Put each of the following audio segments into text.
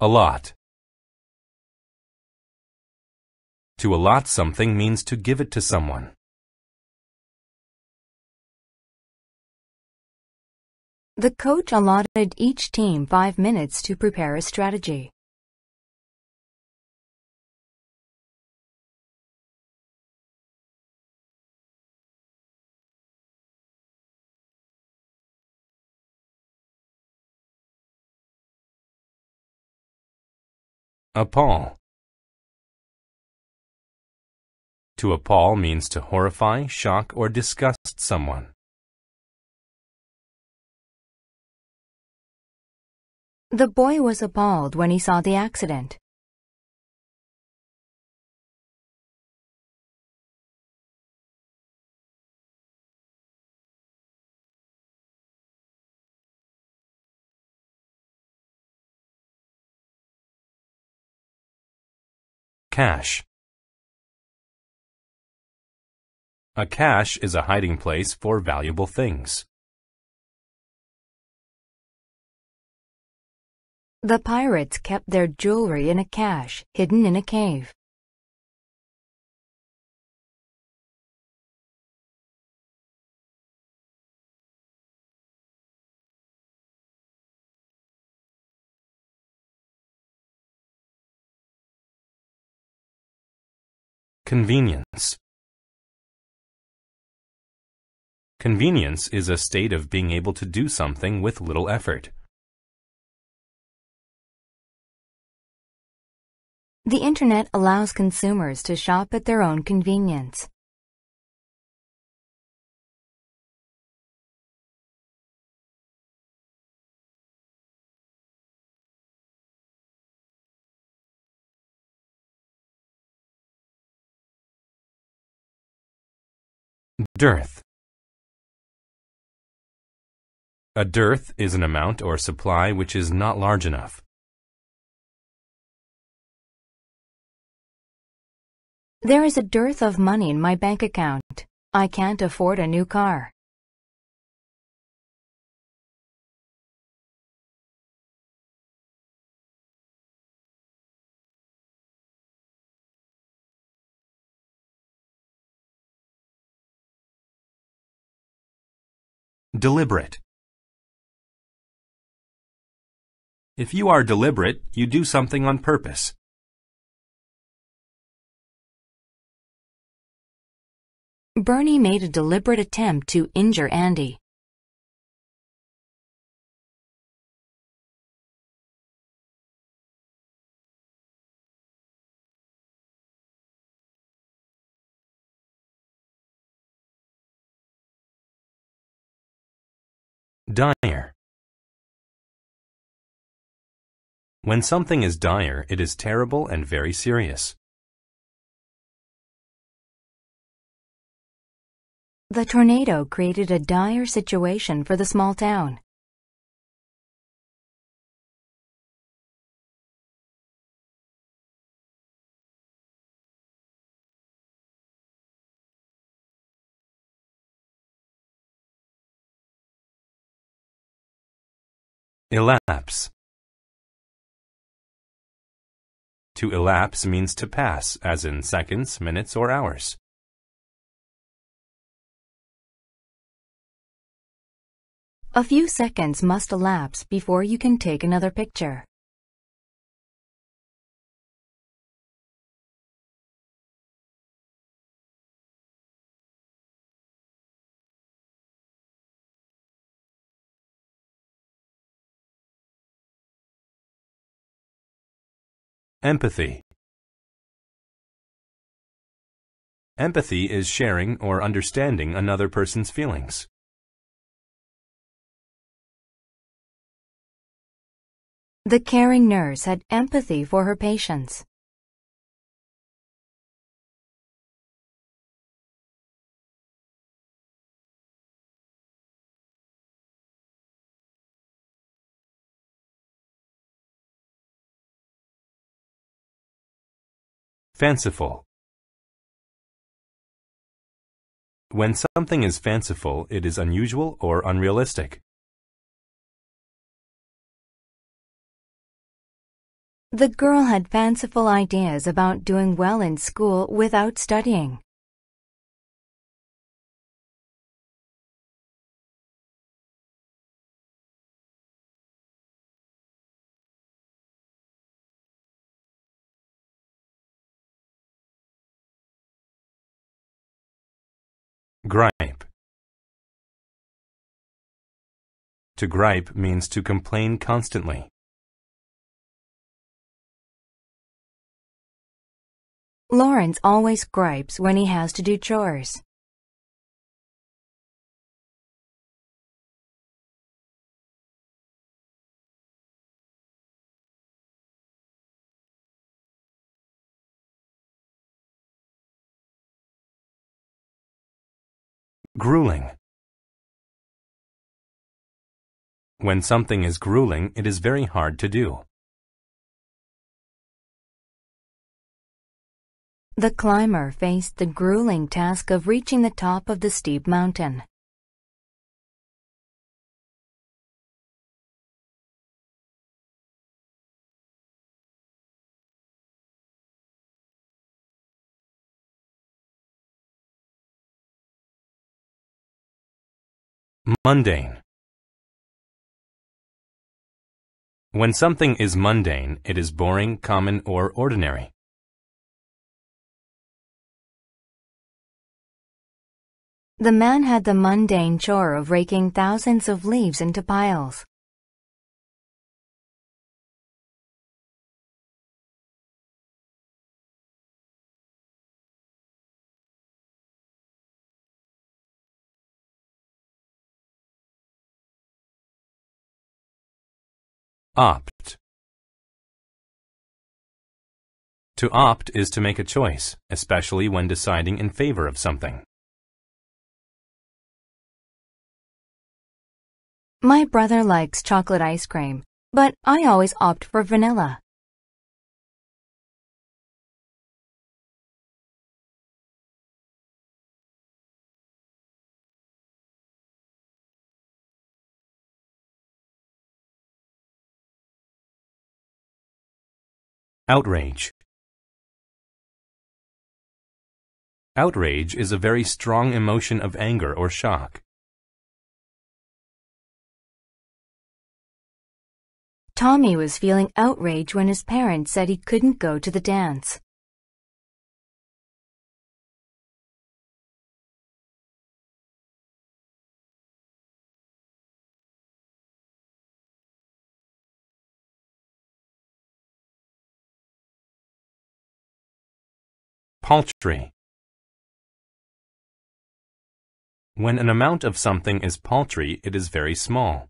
Allot. To allot something means to give it to someone. The coach allotted each team 5 minutes to prepare a strategy. Appall. To appall means to horrify, shock, or disgust someone. The boy was appalled when he saw the accident. Cache. A cache is a hiding place for valuable things. The pirates kept their jewelry in a cache hidden in a cave. Convenience. Convenience is a state of being able to do something with little effort. The Internet allows consumers to shop at their own convenience. Dearth. A dearth is an amount or supply which is not large enough. There is a dearth of money in my bank account. I can't afford a new car. Deliberate. If you are deliberate, you do something on purpose. Bernie made a deliberate attempt to injure Andy. Dire. When something is dire, it is terrible and very serious. The tornado created a dire situation for the small town. Elapse. To elapse means to pass, as in seconds, minutes, or hours. A few seconds must elapse before you can take another picture. Empathy. Empathy is sharing or understanding another person's feelings. The caring nurse had empathy for her patients. Fanciful. When something is fanciful, it is unusual or unrealistic. The girl had fanciful ideas about doing well in school without studying. Gripe. To gripe means to complain constantly. Lawrence always gripes when he has to do chores. Grueling. When something is grueling, it is very hard to do. The climber faced the grueling task of reaching the top of the steep mountain. Mundane. When something is mundane, it is boring, common, or ordinary. The man had the mundane chore of raking thousands of leaves into piles. Opt. To opt is to make a choice, especially when deciding in favor of something. My brother likes chocolate ice cream, but I always opt for vanilla. Outrage. Outrage is a very strong emotion of anger or shock. Tommy was feeling outraged when his parents said he couldn't go to the dance. Paltry. When an amount of something is paltry, it is very small.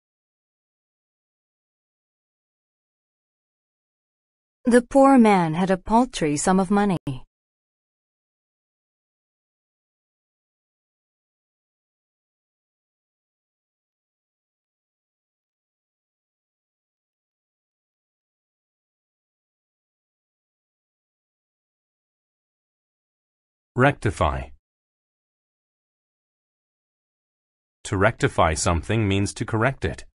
The poor man had a paltry sum of money. Rectify. To rectify something means to correct it.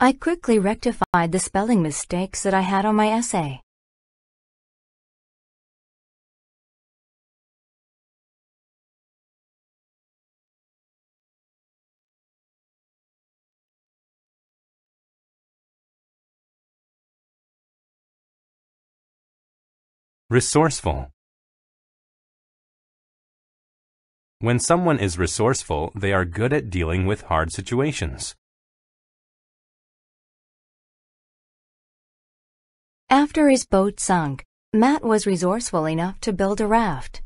I quickly rectified the spelling mistakes that I had on my essay. Resourceful. When someone is resourceful, they are good at dealing with hard situations. After his boat sunk, Matt was resourceful enough to build a raft.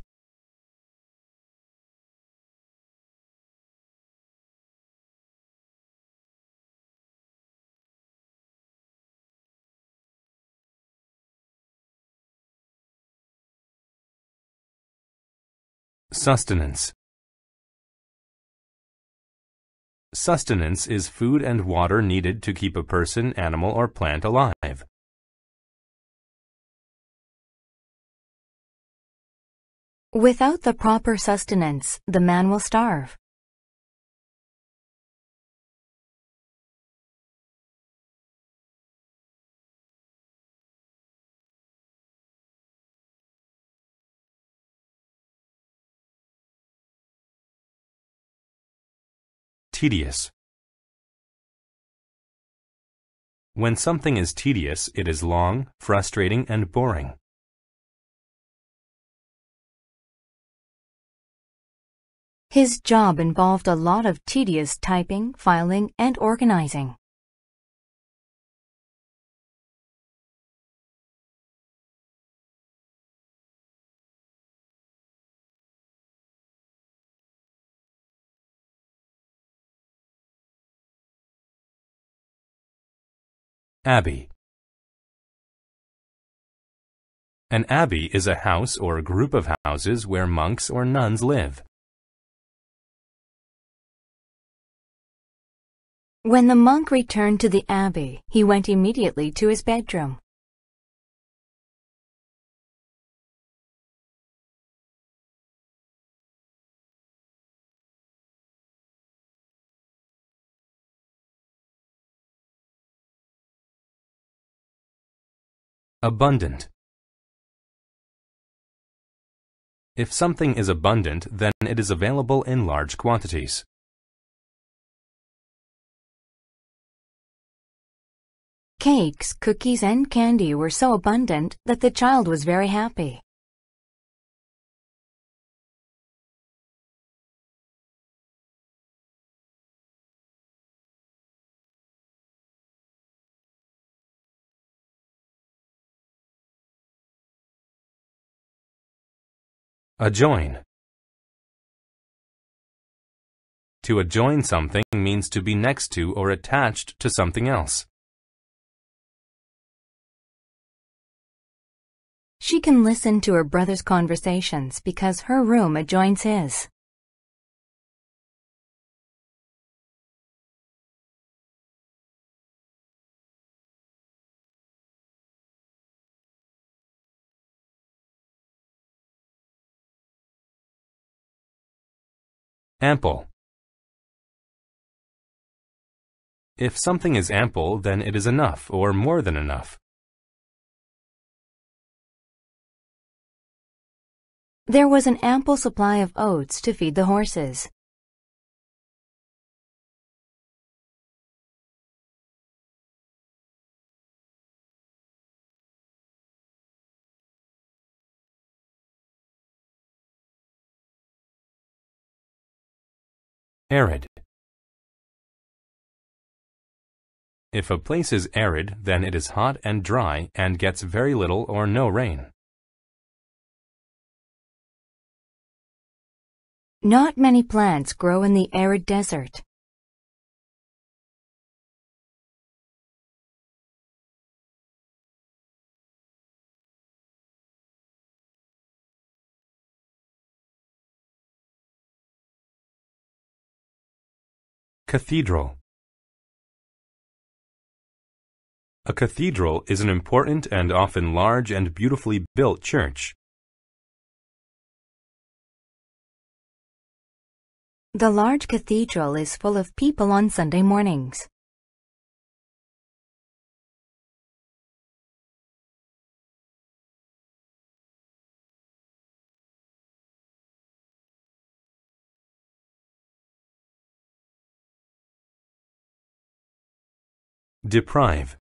Sustenance. Sustenance is food and water needed to keep a person, animal, or plant alive. Without the proper sustenance, the man will starve. Tedious. When something is tedious, it is long, frustrating, and boring. His job involved a lot of tedious typing, filing, and organizing. Abbey. An abbey is a house or a group of houses where monks or nuns live. When the monk returned to the abbey, he went immediately to his bedroom. Abundant. If something is abundant, then it is available in large quantities. Cakes, cookies, and candy were so abundant that the child was very happy. Adjoin. To adjoin something means to be next to or attached to something else. She can listen to her brother's conversations because her room adjoins his. Ample. If something is ample, then it is enough or more than enough. There was an ample supply of oats to feed the horses. Arid. If a place is arid, then it is hot and dry and gets very little or no rain. Not many plants grow in the arid desert. Cathedral. A cathedral is an important and often large and beautifully built church. The large cathedral is full of people on Sunday mornings. Deprive.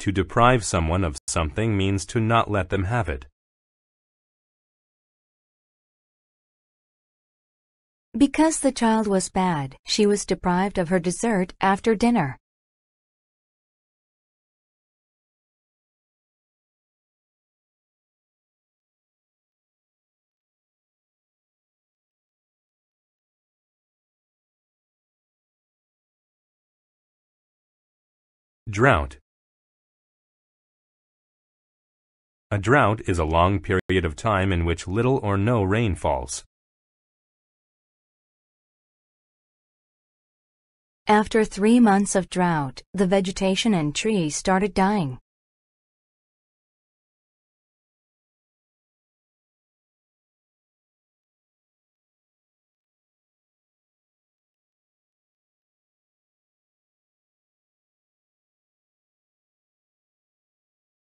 To deprive someone of something means to not let them have it. Because the child was bad, she was deprived of her dessert after dinner. Drought. A drought is a long period of time in which little or no rain falls. After 3 months of drought, the vegetation and trees started dying.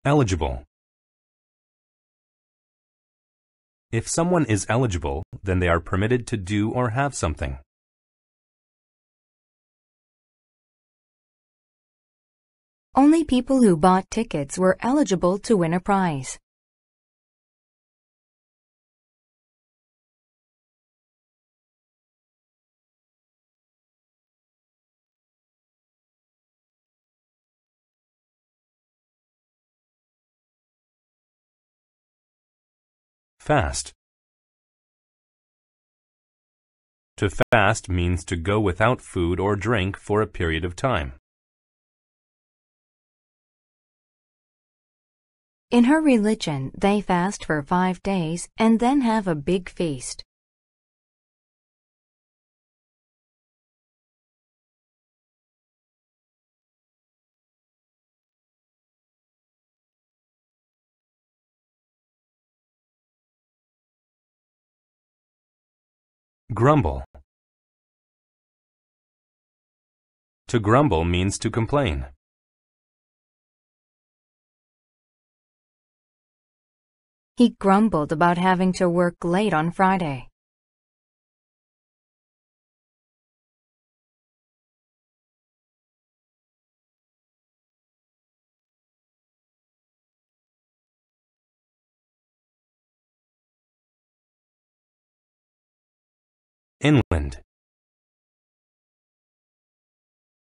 Eligible. If someone is eligible, then they are permitted to do or have something. Only people who bought tickets were eligible to win a prize. Fast. To fast means to go without food or drink for a period of time. In her religion, they fast for 5 days and then have a big feast. Grumble. To grumble means to complain. He grumbled about having to work late on Friday. Inland.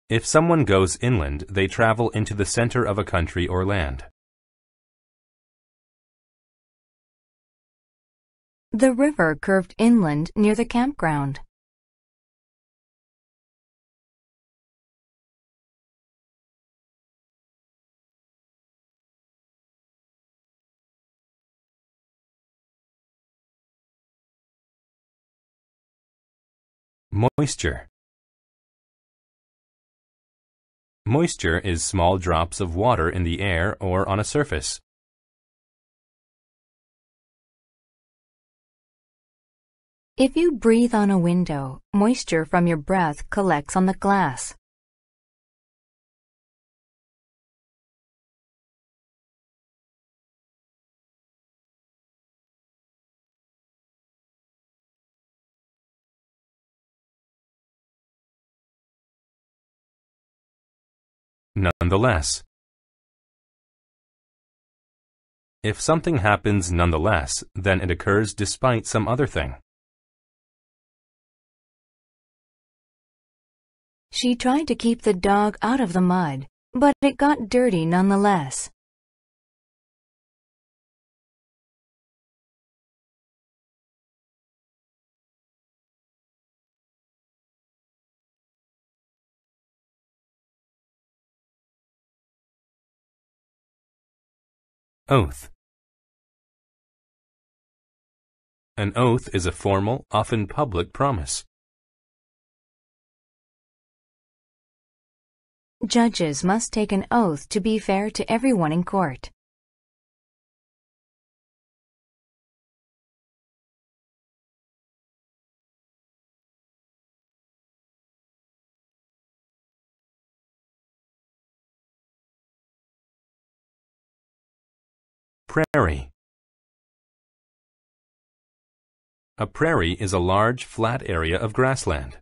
If someone goes inland, they travel into the center of a country or land. The river curved inland near the campground. Moisture. Moisture is small drops of water in the air or on a surface. If you breathe on a window, moisture from your breath collects on the glass. Nonetheless. If something happens nonetheless, then it occurs despite some other thing. She tried to keep the dog out of the mud, but it got dirty nonetheless. Oath. An oath is a formal, often public promise. Judges must take an oath to be fair to everyone in court. Prairie. A prairie is a large, flat area of grassland.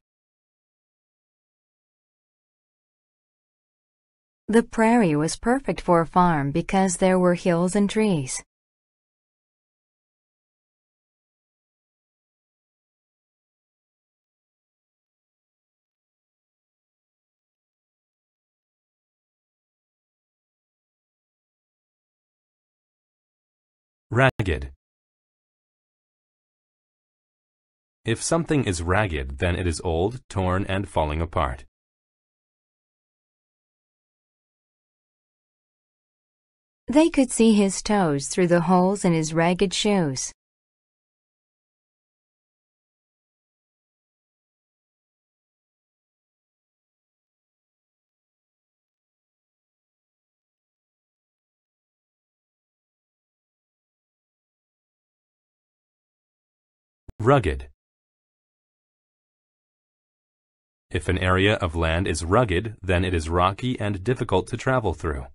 The prairie was perfect for a farm because there were hills and trees. Ragged. If something is ragged, then it is old, torn, and falling apart. They could see his toes through the holes in his ragged shoes. Rugged. If an area of land is rugged, then it is rocky and difficult to travel through.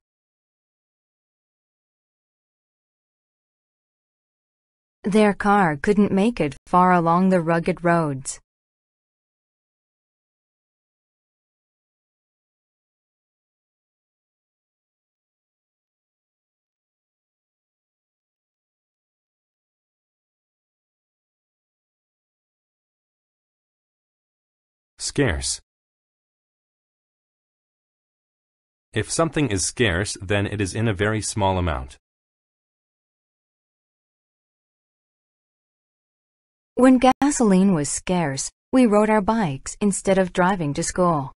Their car couldn't make it far along the rugged roads. Scarce. If something is scarce, then it is in a very small amount. When gasoline was scarce, we rode our bikes instead of driving to school.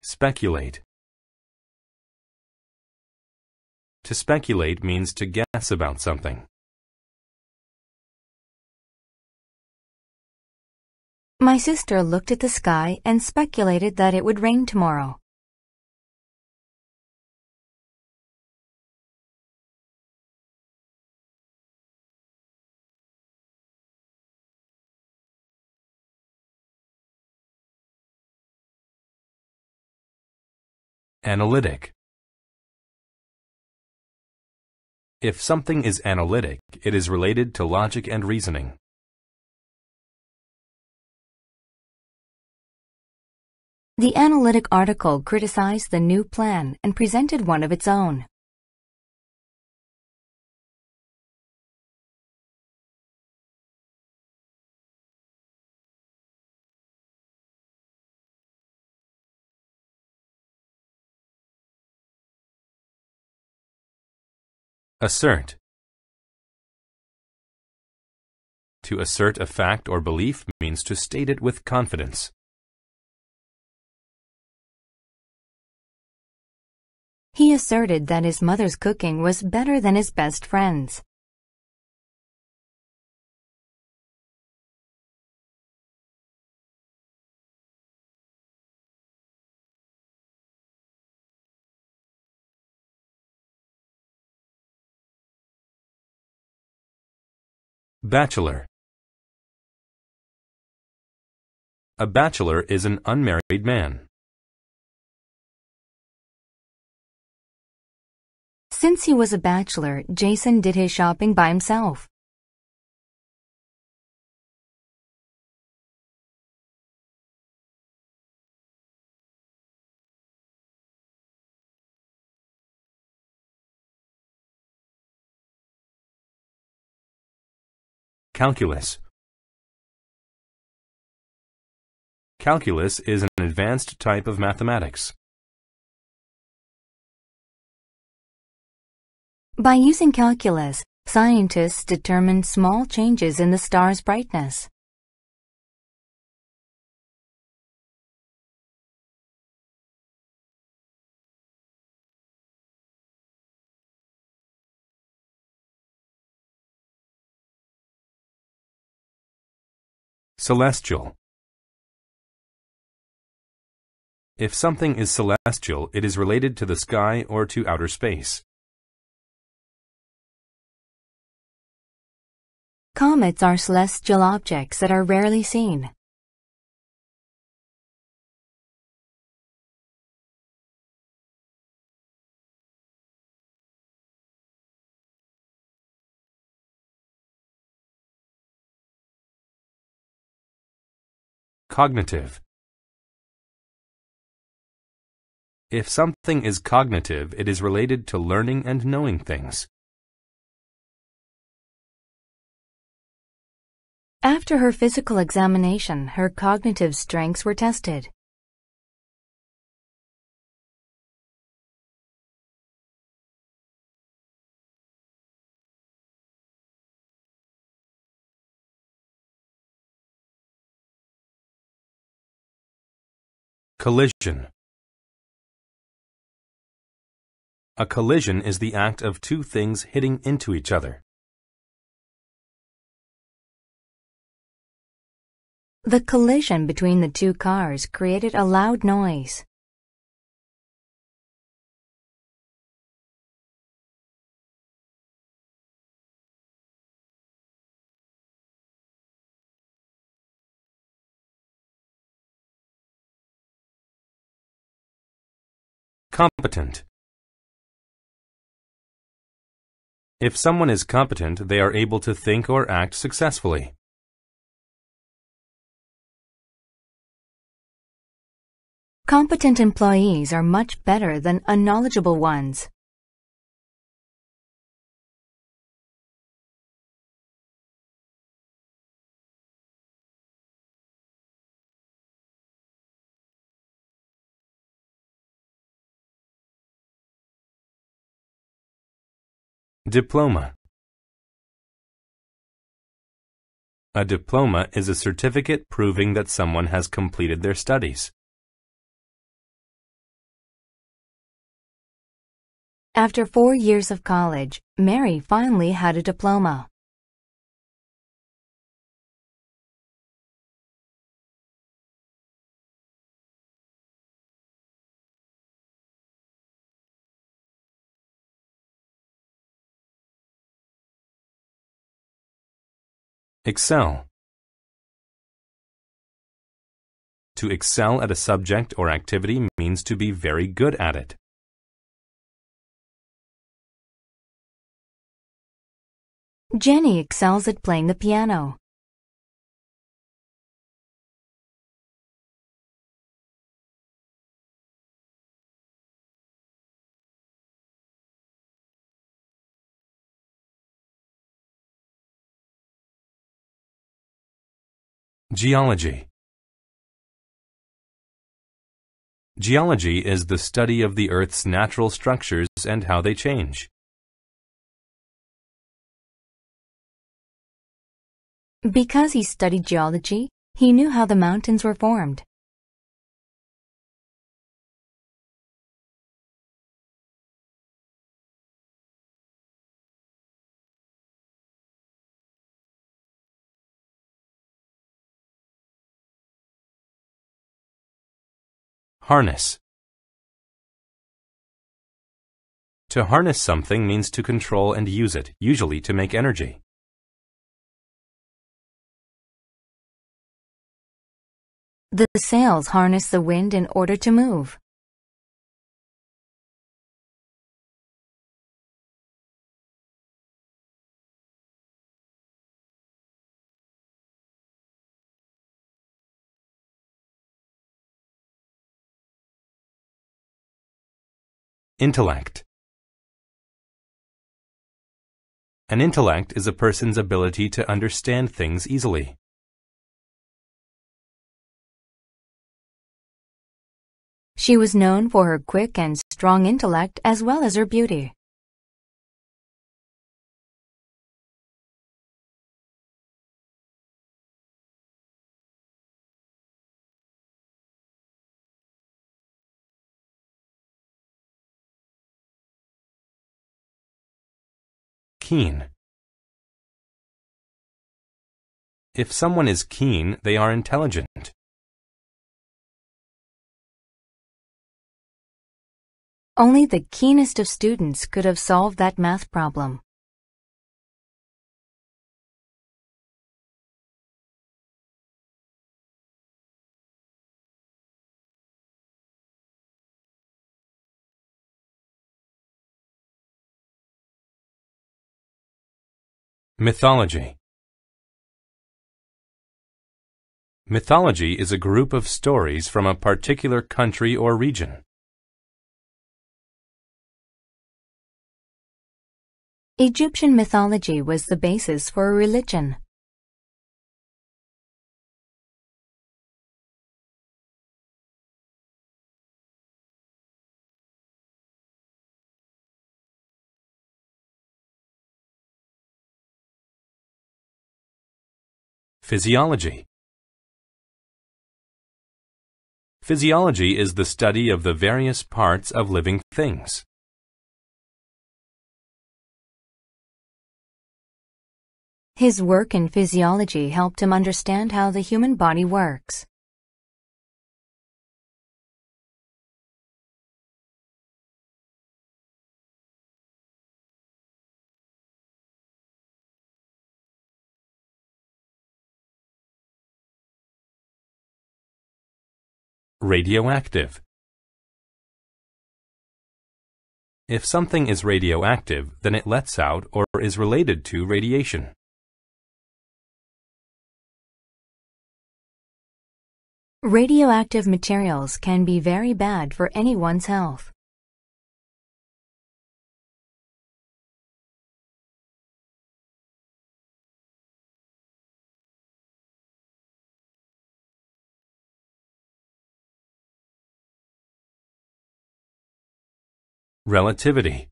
Speculate. To speculate means to guess about something. My sister looked at the sky and speculated that it would rain tomorrow. Analytic. If something is analytic, it is related to logic and reasoning. The analytic article criticized the new plan and presented one of its own. Assert. To assert a fact or belief means to state it with confidence. He asserted that his mother's cooking was better than his best friend's. Bachelor. A bachelor is an unmarried man. Since he was a bachelor, Jason did his shopping by himself. Calculus. Calculus is an advanced type of mathematics. By using calculus, scientists determine small changes in the star's brightness. Celestial. If something is celestial, it is related to the sky or to outer space. Comets are celestial objects that are rarely seen. Cognitive. If something is cognitive, it is related to learning and knowing things. After her physical examination, her cognitive strengths were tested. Collision. A collision is the act of two things hitting into each other. The collision between the two cars created a loud noise. Competent. If someone is competent, they are able to think or act successfully. Competent employees are much better than unknowledgeable ones. Diploma. A diploma is a certificate proving that someone has completed their studies. After 4 years of college, Mary finally had a diploma. Excel. To excel at a subject or activity means to be very good at it. Jenny excels at playing the piano. Geology. Geology is the study of the Earth's natural structures and how they change. Because he studied geology, he knew how the mountains were formed. Harness. To harness something means to control and use it, usually to make energy. The sails harness the wind in order to move. Intellect. An intellect is a person's ability to understand things easily. She was known for her quick and strong intellect as well as her beauty. Keen. If someone is keen, they are intelligent. Only the keenest of students could have solved that math problem. Mythology. Mythology is a group of stories from a particular country or region. Egyptian mythology was the basis for a religion. Physiology. Physiology is the study of the various parts of living things. His work in physiology helped him understand how the human body works. Radioactive. If something is radioactive, then it lets out or is related to radiation. Radioactive materials can be very bad for anyone's health. Relativity.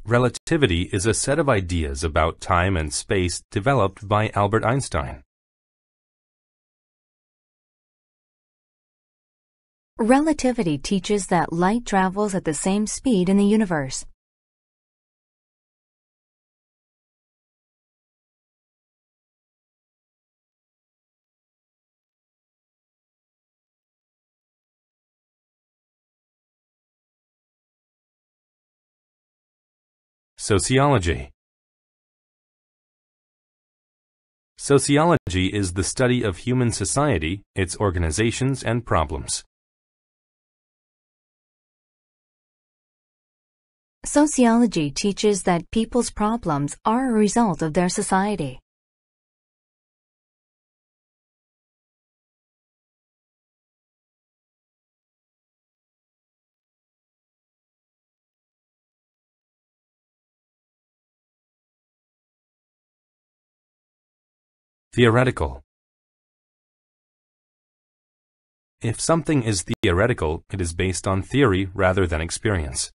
Relativity is a set of ideas about time and space developed by Albert Einstein. Relativity teaches that light travels at the same speed in the universe. Sociology. Sociology is the study of human society, its organizations and problems. Sociology teaches that people's problems are a result of their society. Theoretical. If something is theoretical, it is based on theory rather than experience.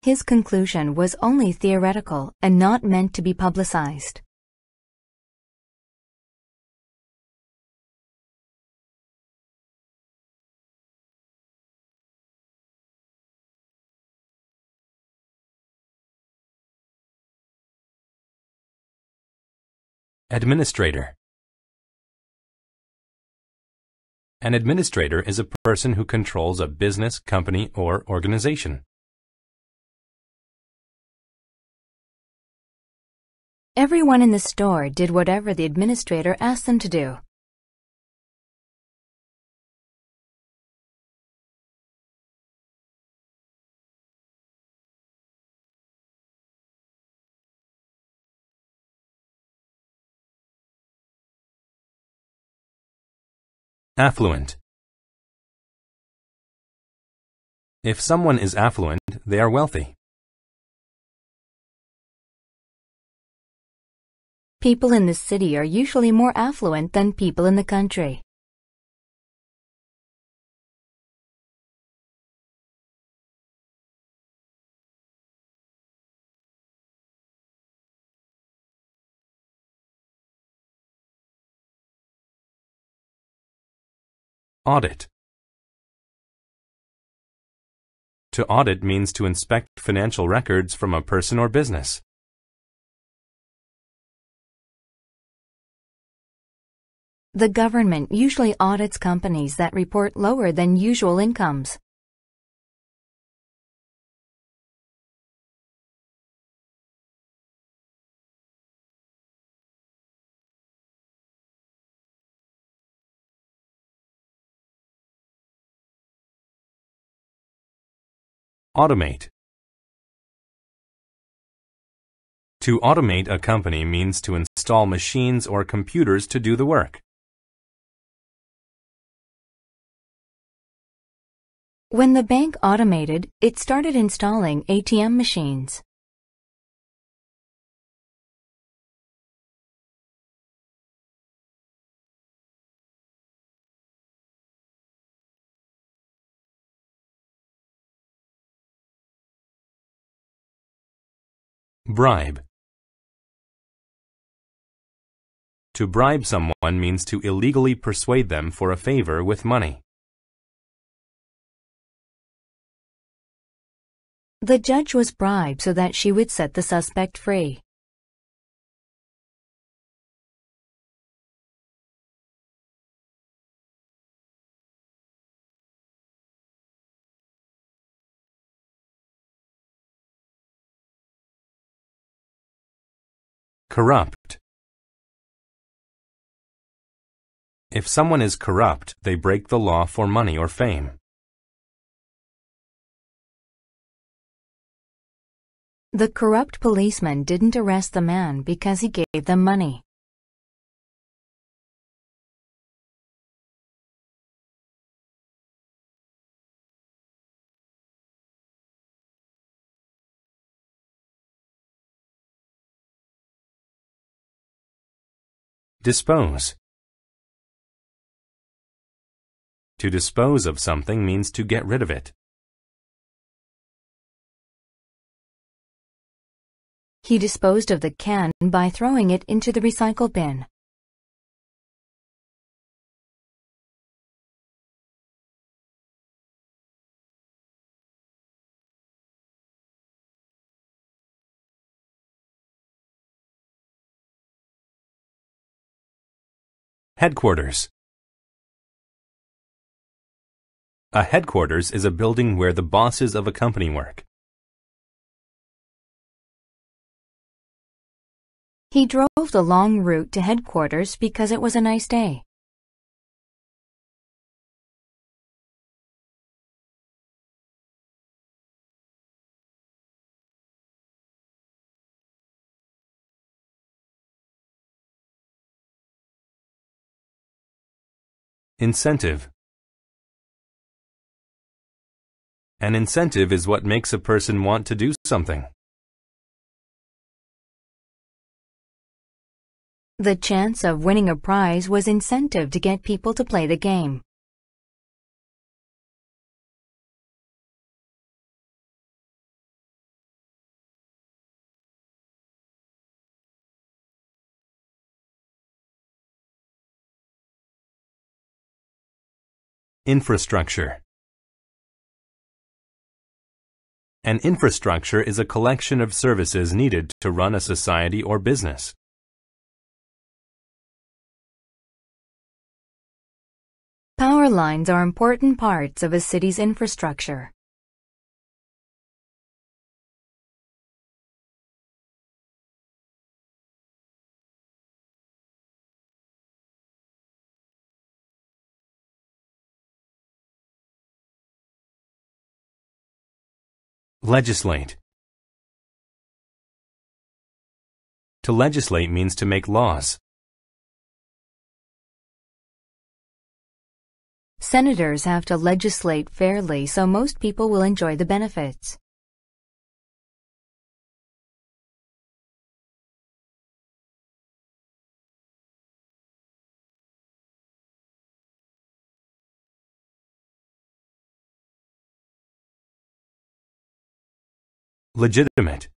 His conclusion was only theoretical and not meant to be publicized. Administrator. An administrator is a person who controls a business, company, or organization. Everyone in the store did whatever the administrator asked them to do. Affluent. If someone is affluent, they are wealthy. People in the city are usually more affluent than people in the country. Audit. To audit means to inspect financial records from a person or business. The government usually audits companies that report lower than usual incomes. Automate. To automate a company means to install machines or computers to do the work. When the bank automated, it started installing ATM machines. Bribe. To bribe someone means to illegally persuade them for a favor with money. The judge was bribed so that she would set the suspect free. Corrupt. If someone is corrupt, they break the law for money or fame. The corrupt policeman didn't arrest the man because he gave them money. Dispose. To dispose of something means to get rid of it. He disposed of the can by throwing it into the recycle bin. Headquarters. A headquarters is a building where the bosses of a company work. He drove the long route to headquarters because it was a nice day. Incentive. An incentive is what makes a person want to do something. The chance of winning a prize was incentive to get people to play the game. Infrastructure. An infrastructure is a collection of services needed to run a society or business. Power lines are important parts of a city's infrastructure. Legislate. To legislate means to make laws. Senators have to legislate fairly so most people will enjoy the benefits. Legitimate.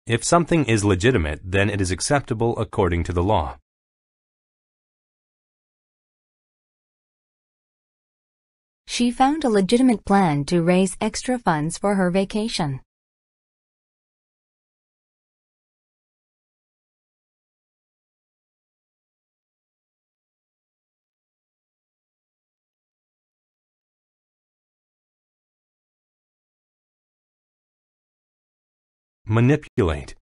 If something is legitimate, then it is acceptable according to the law. She found a legitimate plan to raise extra funds for her vacation. Manipulate.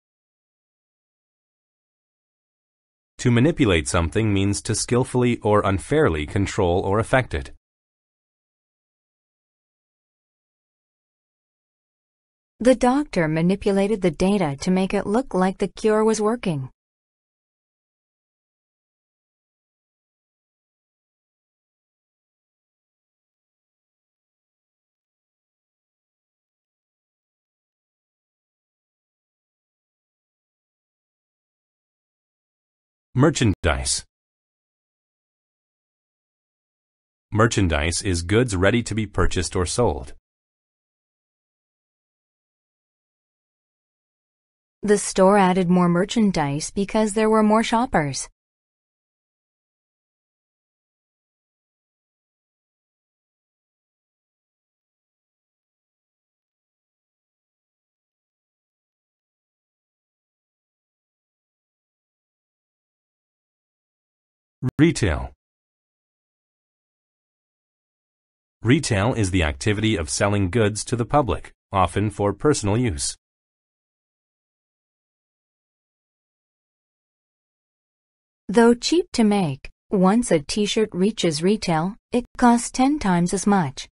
To manipulate something means to skillfully or unfairly control or affect it. The doctor manipulated the data to make it look like the cure was working. Merchandise. Merchandise is goods ready to be purchased or sold. The store added more merchandise because there were more shoppers. Retail. Retail is the activity of selling goods to the public, often for personal use. Though cheap to make, once a t-shirt reaches retail, it costs 10 times as much.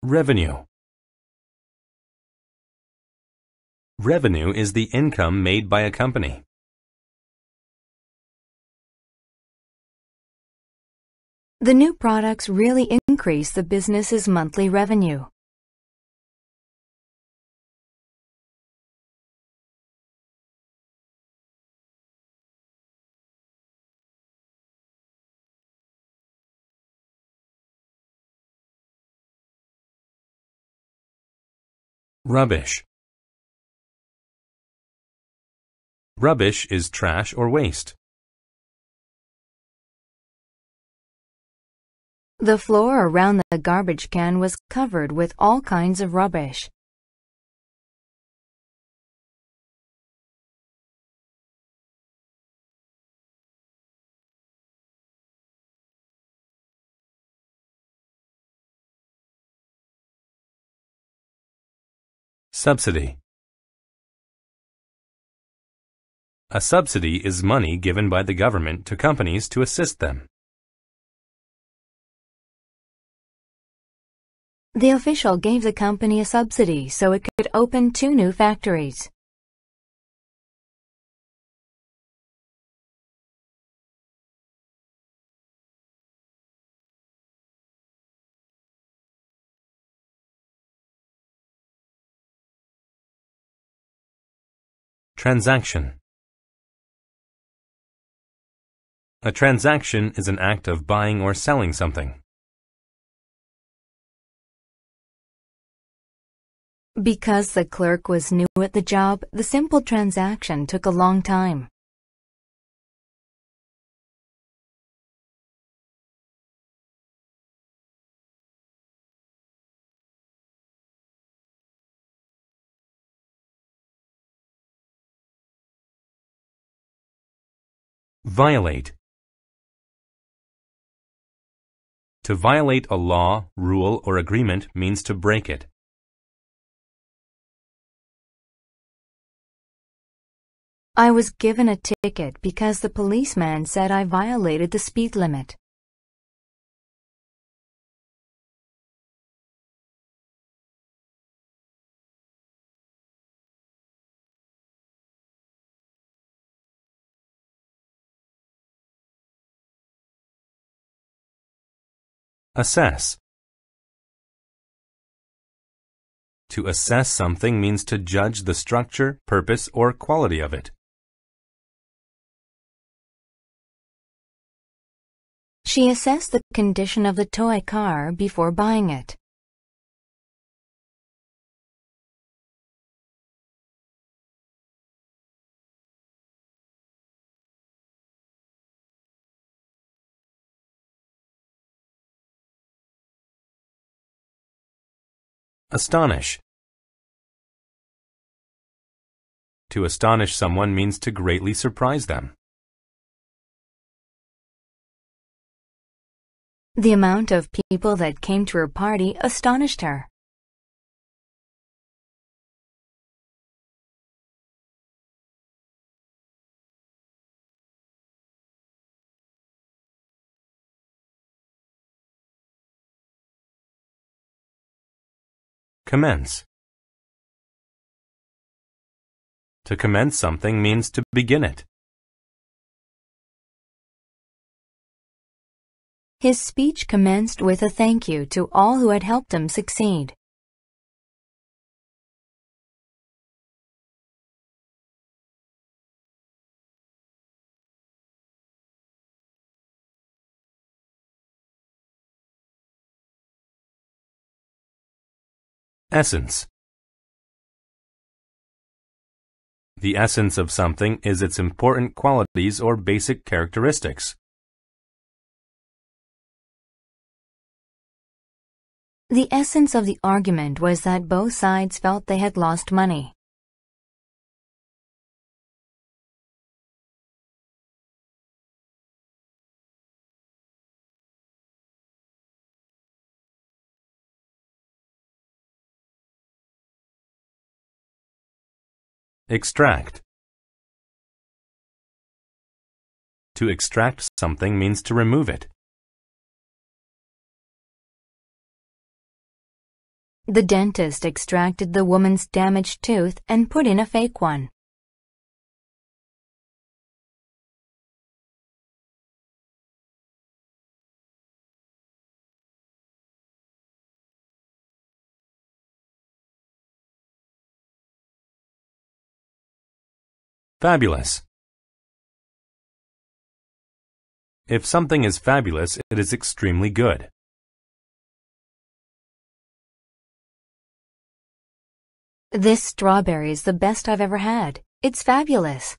Revenue. Revenue is the income made by a company. The new products really increase the business's monthly revenue. Rubbish. Rubbish is trash or waste. The floor around the garbage can was covered with all kinds of rubbish. Subsidy. A subsidy is money given by the government to companies to assist them. The official gave the company a subsidy so it could open 2 new factories. Transaction. A transaction is an act of buying or selling something. Because the clerk was new at the job, the simple transaction took a long time. Violate. To violate a law, rule, or agreement means to break it. I was given a ticket because the policeman said I violated the speed limit. Assess. To assess something means to judge the structure, purpose, or quality of it. She assessed the condition of the toy car before buying it. Astonish. To astonish someone means to greatly surprise them. The amount of people that came to her party astonished her. Commence. To commence something means to begin it. His speech commenced with a thank you to all who had helped him succeed. Essence. The essence of something is its important qualities or basic characteristics. The essence of the argument was that both sides felt they had lost money. Extract. To extract something means to remove it. The dentist extracted the woman's damaged tooth and put in a fake one. Fabulous. If something is fabulous, it is extremely good. This strawberry is the best I've ever had. It's fabulous.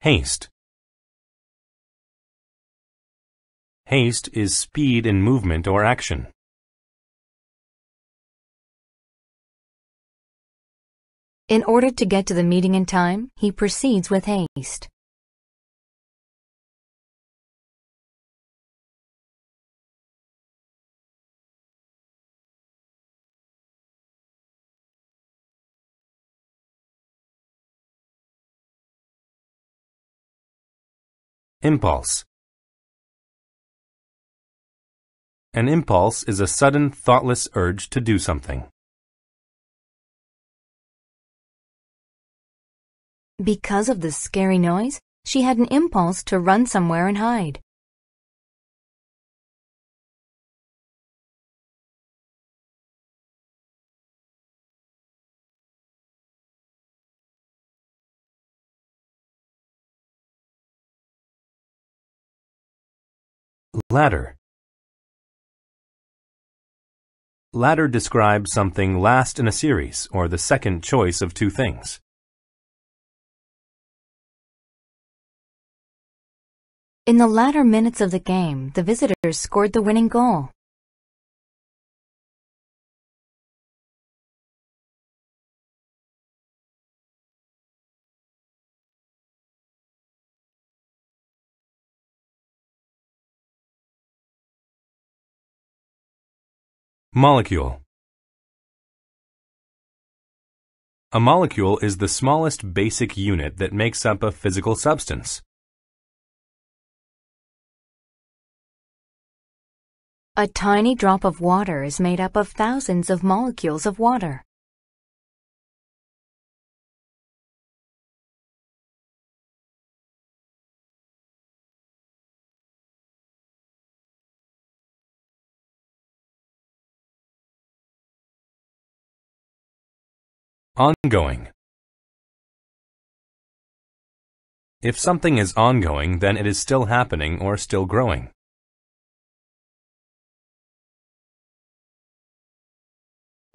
Haste. Haste is speed in movement or action. In order to get to the meeting in time, he proceeds with haste. Impulse. An impulse is a sudden, thoughtless urge to do something. Because of the scary noise, she had an impulse to run somewhere and hide. Ladder. Ladder describes something last in a series, or the second choice of two things. In the latter minutes of the game, the visitors scored the winning goal. Molecule. A molecule is the smallest basic unit that makes up a physical substance. A tiny drop of water is made up of thousands of molecules of water. Ongoing. If something is ongoing, then it is still happening or still growing.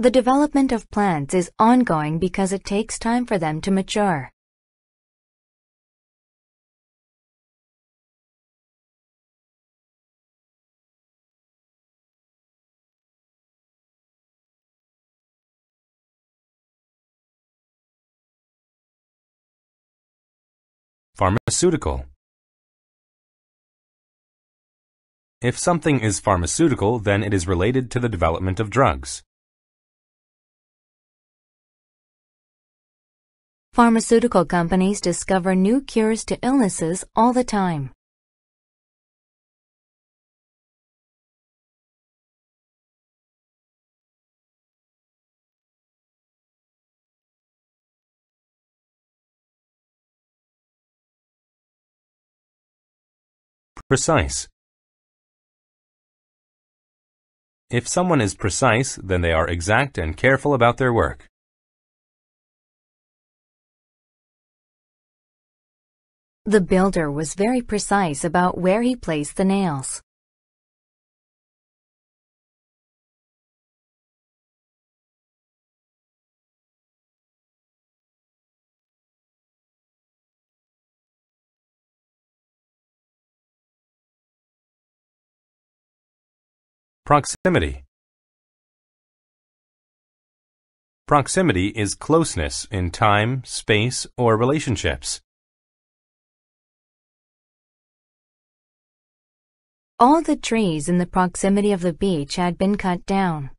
The development of plants is ongoing because it takes time for them to mature. Pharmaceutical. If something is pharmaceutical, then it is related to the development of drugs. Pharmaceutical companies discover new cures to illnesses all the time. Precise. If someone is precise, then they are exact and careful about their work. The builder was very precise about where he placed the nails. Proximity. Proximity is closeness in time, space, or relationships. All the trees in the proximity of the beach had been cut down.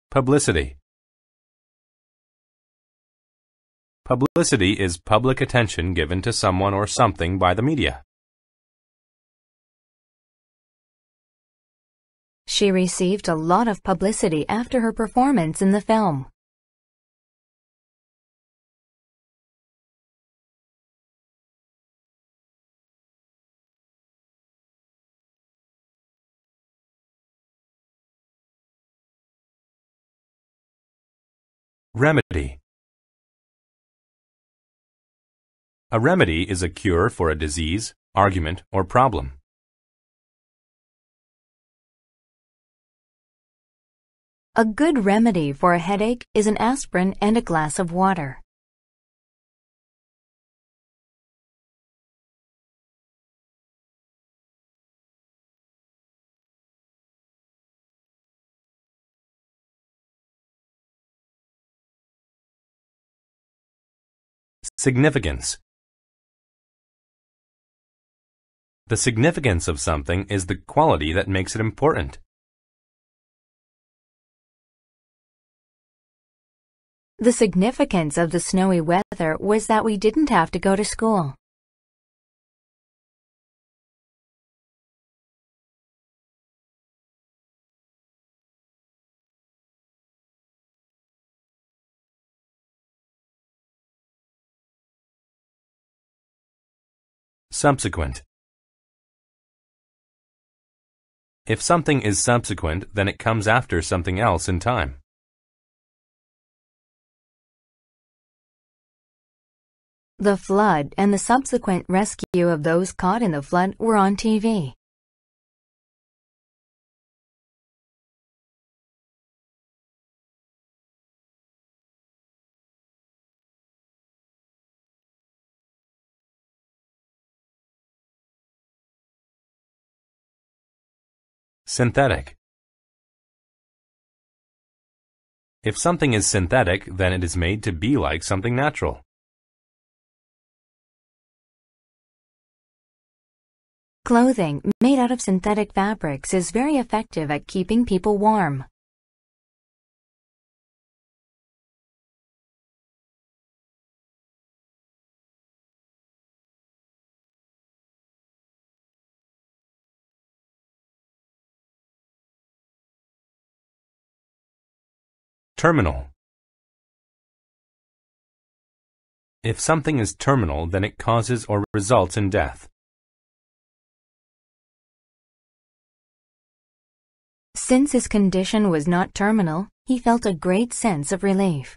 Publicity. Publicity is public attention given to someone or something by the media. She received a lot of publicity after her performance in the film. Remedy. A remedy is a cure for a disease, argument, or problem. A good remedy for a headache is an aspirin and a glass of water. Significance. The significance of something is the quality that makes it important. The significance of the snowy weather was that we didn't have to go to school. Subsequent. If something is subsequent, then it comes after something else in time. The flood and the subsequent rescue of those caught in the flood were on TV. Synthetic. If something is synthetic, then it is made to be like something natural. Clothing made out of synthetic fabrics is very effective at keeping people warm. Terminal. If something is terminal, then it causes or results in death. Since his condition was not terminal, he felt a great sense of relief.